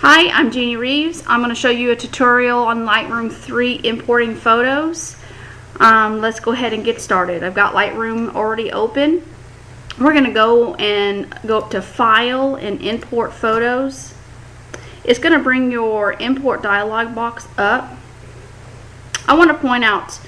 Hi, I'm Jeannie Reeves. I'm going to show you a tutorial on Lightroom 3 importing photos. Let's go ahead and get started. I've got Lightroom already open. We're going to go up to File and Import Photos. It's going to bring your import dialog box up. I want to point out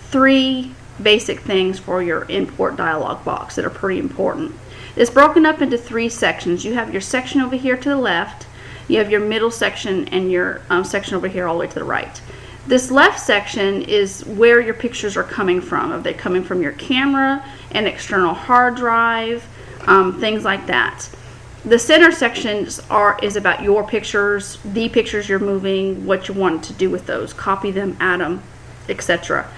three basic things for your import dialog box that are pretty important. It's broken up into three sections. You have your section over here to the left. You have your middle section and your section over here all the way to the right. This left section is where your pictures are coming from. Are they coming from your camera, an external hard drive, things like that. The center sections is about your pictures, the pictures you're moving, what you want to do with those, copy them, add them, etc.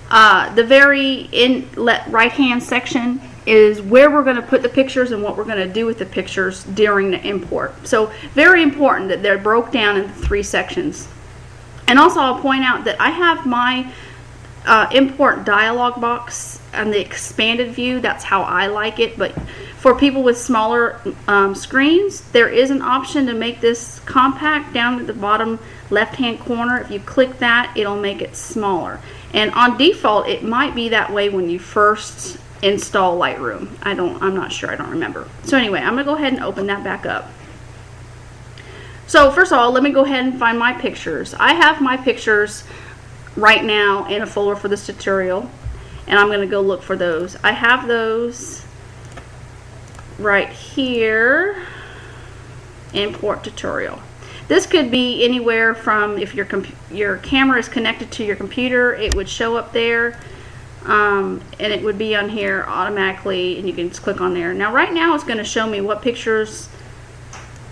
The very right hand section is where we're going to put the pictures and what we're going to do with the pictures during the import. So very important that they're broke down into three sections. And also I'll point out that I have my import dialog box on the expanded view. That's how I like it, but for people with smaller screens, there is an option to make this compact down at the bottom left hand corner. If you click that, it'll make it smaller. And on default, it might be that way when you first install Lightroom. I'm not sure, I don't remember. So anyway, I'm gonna go ahead and open that back up. So first of all, let me go ahead and find my pictures. I have my pictures right now in a folder for this tutorial, and I'm gonna go look for those. I have those right here, import tutorial. This could be anywhere from, if your camera is connected to your computer, it would show up there. And it would be on here automatically, and you can just click on there. Now right now it's going to show me what pictures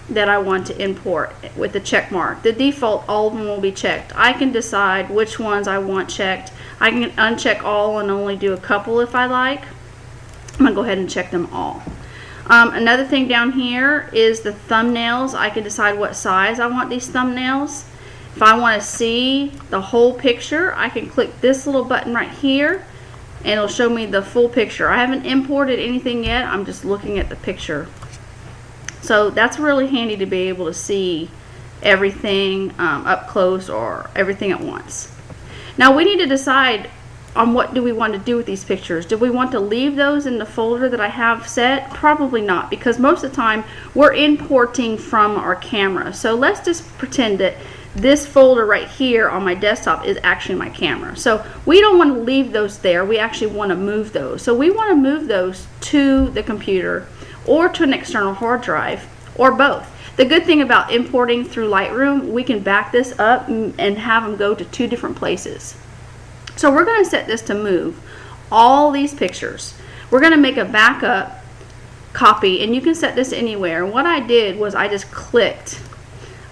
that I want to import with the check mark. The default, all of them will be checked. I can decide which ones I want checked. I can uncheck all and only do a couple if I like. I'm going to go ahead and check them all. Another thing down here is the thumbnails. I can decide what size I want these thumbnails. If I want to see the whole picture, I can click this little button right here, and it'll show me the full picture. I haven't imported anything yet. I'm just looking at the picture. So that's really handy to be able to see everything up close or everything at once. Now we need to decide on what do we want to do with these pictures. Do we want to leave those in the folder that I have set? Probably not, because most of the time we're importing from our camera. So let's just pretend that this folder right here on my desktop is actually my camera. So we don't want to leave those there. We actually want to move those. So we want to move those to the computer or to an external hard drive or both. The good thing about importing through Lightroom, we can back this up and have them go to two different places. So we're going to set this to move all these pictures. We're going to make a backup copy, and you can set this anywhere. What I did was I just clicked,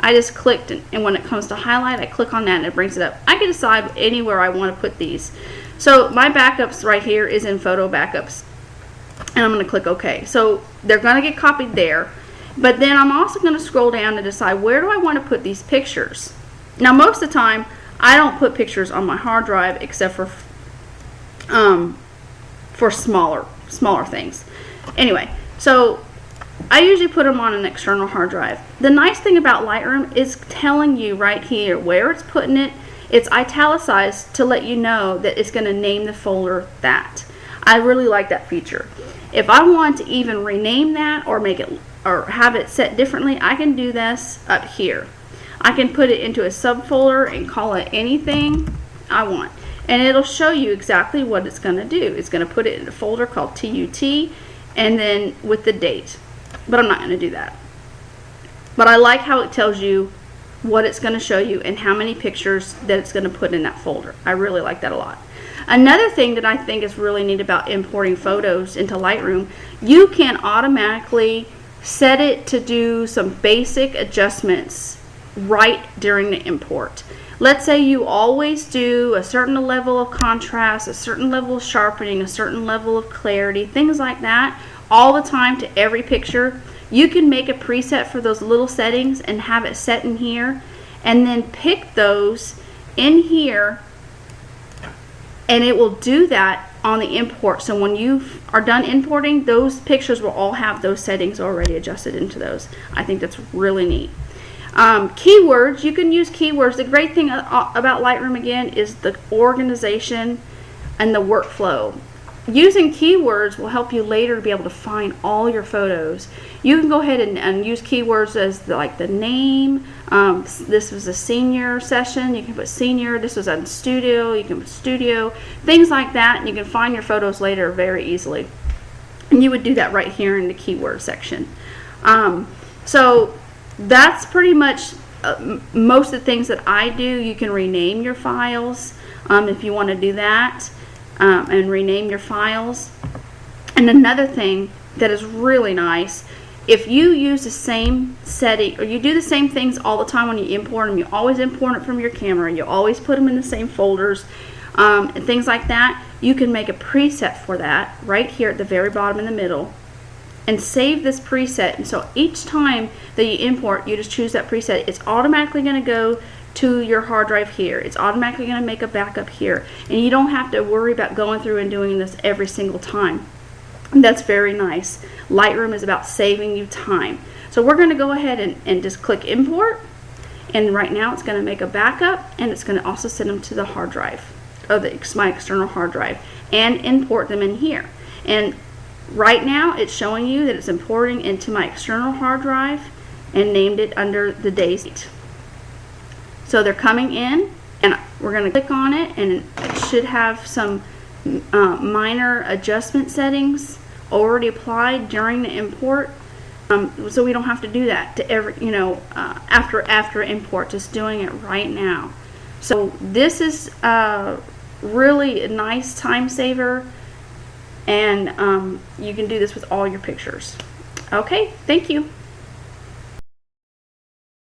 and when it comes to highlight, I click on that and it brings it up. I can decide anywhere I want to put these. So my backups right here is in photo backups, and I'm going to click OK. So they're going to get copied there, but then I'm also going to scroll down to decide where do I want to put these pictures. Now most of the time I don't put pictures on my hard drive except for smaller things. Anyway, so I usually put them on an external hard drive. The nice thing about Lightroom is telling you right here where it's putting it. It's italicized to let you know that it's going to name the folder that. I really like that feature. If I want to even rename that or make it or have it set differently, I can do this up here. I can put it into a subfolder and call it anything I want, and it'll show you exactly what it's going to do. It's going to put it in a folder called TUT, and then with the date. But I'm not going to do that. But I like how it tells you what it's going to show you and how many pictures that it's going to put in that folder. I really like that a lot. Another thing that I think is really neat about importing photos into Lightroom, you can automatically set it to do some basic adjustments right during the import. Let's say you always do a certain level of contrast, a certain level of sharpening, a certain level of clarity, things like that all the time to every picture. You can make a preset for those little settings and have it set in here, and then pick those in here, and it will do that on the import. So when you are done importing, those pictures will all have those settings already adjusted into those. I think that's really neat. Keywords, you can use keywords. The great thing about Lightroom again is the organization and the workflow. Using keywords will help you later to be able to find all your photos. You can go ahead and use keywords as like the name. This was a senior session. You can put senior. This was on studio. You can put studio. Things like that. And you can find your photos later very easily. And you would do that right here in the keyword section. So that's pretty much most of the things that I do. You can rename your files if you want to do that. And rename your files. And another thing that is really nice, if you use the same setting, or you do the same things all the time when you import them, you always import it from your camera, you always put them in the same folders, and things like that, you can make a preset for that right here at the very bottom in the middle and save this preset. And so each time that you import, you just choose that preset. It's automatically going to go to your hard drive here. It's automatically going to make a backup here, and you don't have to worry about going through and doing this every single time. And that's very nice. Lightroom is about saving you time. So we're going to go ahead and just click import, and right now it's going to make a backup, and it's going to also send them to the hard drive, or my external hard drive, and import them in here. And right now it's showing you that it's importing into my external hard drive and named it under the date. So they're coming in, and we're going to click on it, and it should have some minor adjustment settings already applied during the import. So we don't have to do that to after import, just doing it right now. So this is really a nice time saver, and you can do this with all your pictures. Okay, thank you.